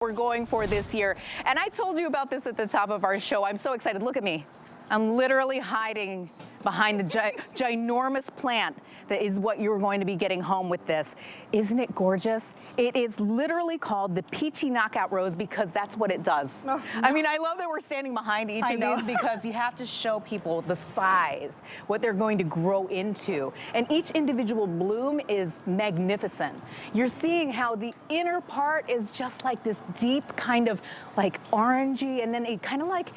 we're going for this year. And I told you about this at the top of our show. I'm so excited. Look at me. I'm literally hiding behind the ginormous plant that is what you're going to be getting home with this. Isn't it gorgeous? It is literally called the Peachy Knock Out Rose because that's what it does. Oh, no. I mean, I love that we're standing behind each of these because you have to show people the size, what they're going to grow into. And each individual bloom is magnificent. You're seeing how the inner part is just like this deep kind of like orangey, and then it kind of like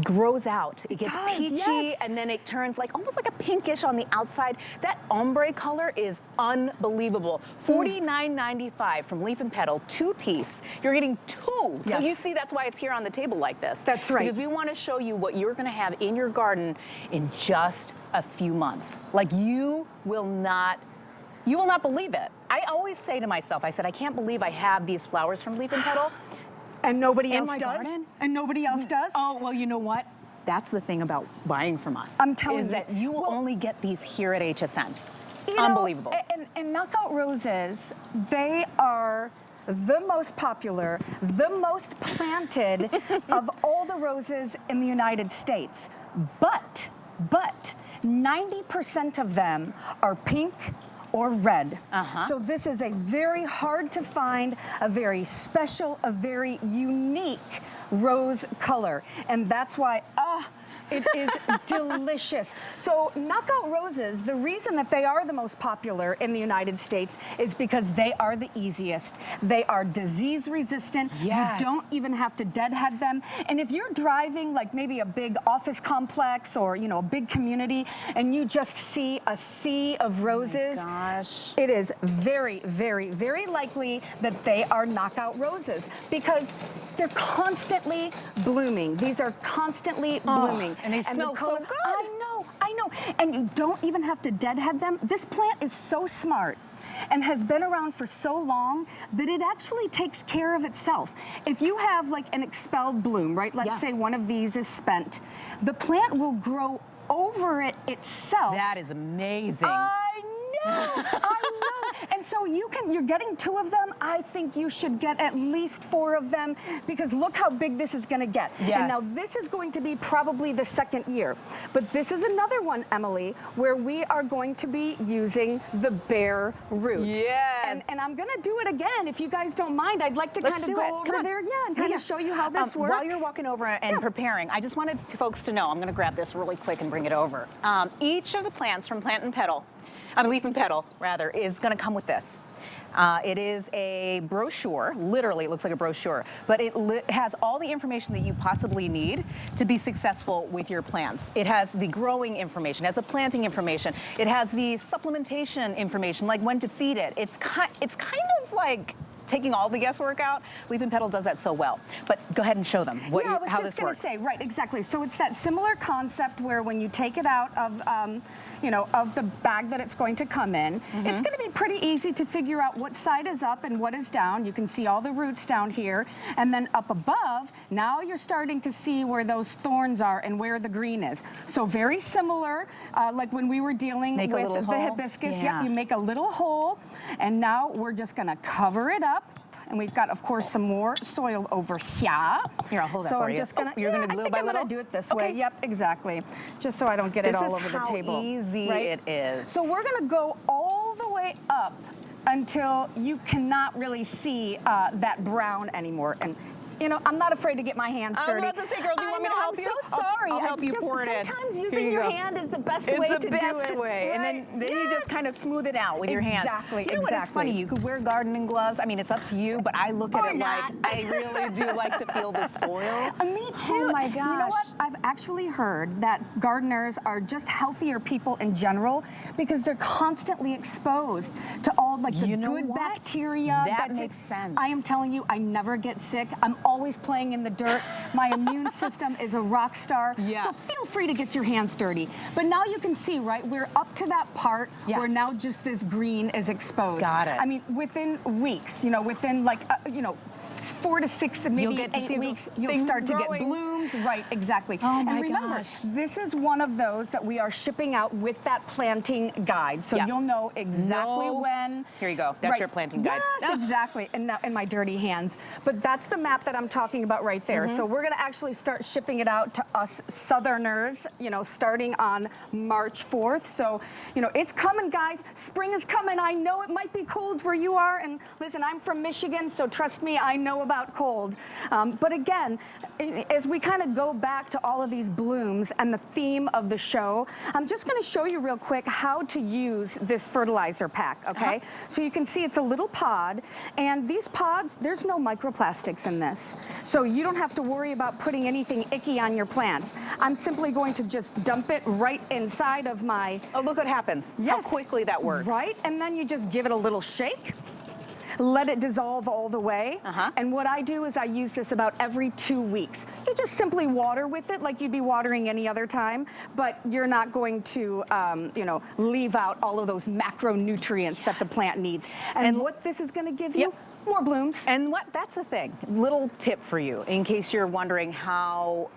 grows out. It gets peachy, and then it turns like almost like a pinkish on the outside. That ombre color is unbelievable. $49.95 from Leaf and Petal, 2-piece. You're getting 2. So you see that's why it's here on the table like this. That's right. Because we want to show you what you're going to have in your garden in just a few months. Like you will not believe it. I always say to myself, I said, I can't believe I have these flowers from Leaf and Petal. And nobody else does? Garden? And nobody else does? Oh, well, you know what? That's the thing about buying from us. I'm telling you. Is that you will only get these here at HSN. Unbelievable. And Knockout Roses, they are the most popular, the most planted of all the roses in the United States. But 90% of them are pink or red. So this is a very hard to find, a very special, a very unique rose color. And that's why, it is delicious. So Knockout Roses, the reason that they are the most popular in the United States is because they are the easiest. They are disease resistant. Yes. You don't even have to deadhead them. And if you're driving like maybe a big office complex or, you know, a big community and you just see a sea of roses, it is very, very, very likely that they are Knockout Roses because they're constantly blooming. These are constantly blooming. And they smell so good. I know. And you don't even have to deadhead them. This plant is so smart and has been around for so long that it actually takes care of itself. If you have like an expelled bloom, right? Let's say one of these is spent, the plant will grow over it itself. That is amazing. I know. And so you're getting 2 of them. I think you should get at least 4 of them because look how big this is going to get. Yes. And now this is going to be probably the 2nd year. But this is another one, Emily, where we are going to be using the Bareroot. Yes. And I'm going to do it again. If you guys don't mind, I'd like to kind of go over there and kind of show you how this works. While you're walking over and preparing, I just wanted folks to know, I'm going to grab this really quick and bring it over. Each of the plants from Leaf and Petal, rather, is going to come with this. It is a brochure, literally it looks like a brochure, but it has all the information that you possibly need to be successful with your plants. It has the growing information, it has the planting information, it has the supplementation information, like when to feed it. It's kind of like taking all the guesswork out. Leaf and Petal does that so well. But go ahead and show them how this works. I was just going to say, right, exactly. So it's that similar concept where when you take it out of, of the bag that it's going to come in, it's going to be pretty easy to figure out what side is up and what is down. You can see all the roots down here. And then up above, now you're starting to see where those thorns are and where the green is. So very similar, like when we were dealing with the hibiscus. Yeah. You make a little hole, and now we're just going to cover it up. And we've got, of course, some more soil over here. Here, I'll hold that for you. So I'm just going to, you're going to little by little? I'm going to do it this way. Yep, exactly. Just so I don't get it all over the table. This is how easy it is. So we're going to go all the way up until you cannot really see that brown anymore. And you know, I'm not afraid to get my hands dirty. I was about to say, girl, do you want me to help you? I'm so sorry. I'll help you pour it in. Sometimes using your hand is the best way to do it. It's the best way. And then you just kind of smooth it out with your hands. Exactly, You know what? It's funny. You could wear gardening gloves. I mean, it's up to you, but I look at it like, I really do like to feel the soil. Me too. Oh my gosh. You know what? I've actually heard that gardeners are just healthier people in general because they're constantly exposed to all like the good bacteria. That makes sense. I am telling you, I never get sick. I'm always playing in the dirt. My immune system is a rock star. Yeah. So feel free to get your hands dirty. But now you can see, right, we're up to that part where now just this green is exposed. Got it. I mean, within weeks, within like, 4 to 6, maybe 8 weeks, you'll start to get blooms. blooms, right, exactly. Oh my and remember, gosh. this is one of those that we are shipping out with that planting guide. So you'll know exactly when. Here you go. That's your planting guide. Yes, exactly. And now in my dirty hands. But that's the map that I'm talking about right there. So we're gonna actually start shipping it out to us Southerners, you know, starting on March 4th. So, you know, it's coming, guys. Spring is coming. I know it might be cold where you are. And listen, I'm from Michigan, so trust me, I know about cold. But again, as we kind of go back to all of these blooms and the theme of the show, I'm just going to show you real quick how to use this fertilizer pack, okay? So you can see it's a little pod, and these pods, there's no microplastics in this. So you don't have to worry about putting anything icky on your plants. I'm simply going to just dump it right inside of my... Oh, look what happens. Yes. How quickly that works. Right, and then you just give it a little shake. Let it dissolve all the way. And what I do is I use this about every 2 weeks. You just simply water with it like you'd be watering any other time, but you're not going to, you know, leave out all of those macronutrients that the plant needs. And what this is going to give you, more blooms. And that's the thing. Little tip for you, in case you're wondering how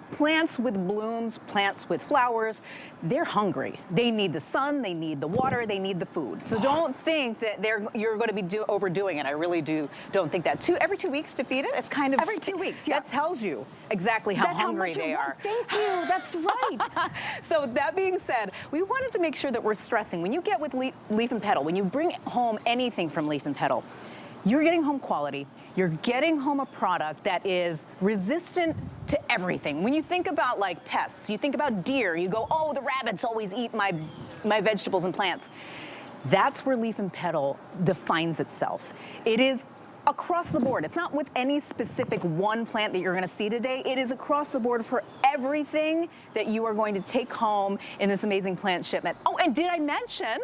plants with blooms, plants with flowers, they're hungry. They need the sun, they need the water, they need the food. So don't think that you're going to be overdoing it. I really don't think that. Every 2 weeks to feed it is kind of... Every 2 weeks, That tells you exactly how hungry they are. Thank you, that's right. So that being said, we wanted to make sure that we're stressing, when you get with Leaf and Petal, when you bring home anything from Leaf and Petal, you're getting home quality. You're getting home a product that is resistant to everything. When you think about like pests, you think about deer, you go, oh, the rabbits always eat my vegetables and plants. That's where Leaf and Petal defines itself. It is across the board. It's not with any specific one plant that you're gonna see today. It is across the board for everything that you are going to take home in this amazing plant shipment. Oh, and did I mention,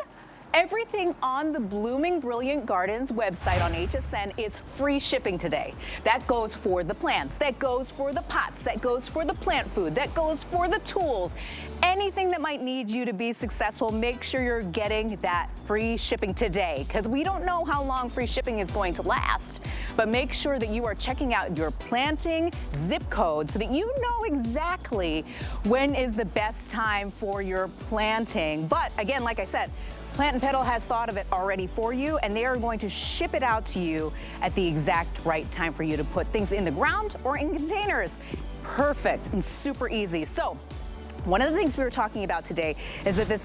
everything on the Blooming Brilliant Gardens website on HSN is free shipping today. That goes for the plants, that goes for the pots, that goes for the plant food, that goes for the tools. Anything that might need you to be successful, make sure you're getting that free shipping today, because we don't know how long free shipping is going to last. But make sure that you are checking out your planting zip code so that you know exactly when is the best time for your planting. But again, like I said, Plant and Petal has thought of it already for you, and they are going to ship it out to you at the exact right time for you to put things in the ground or in containers. Perfect and super easy. So one of the things we were talking about today is that the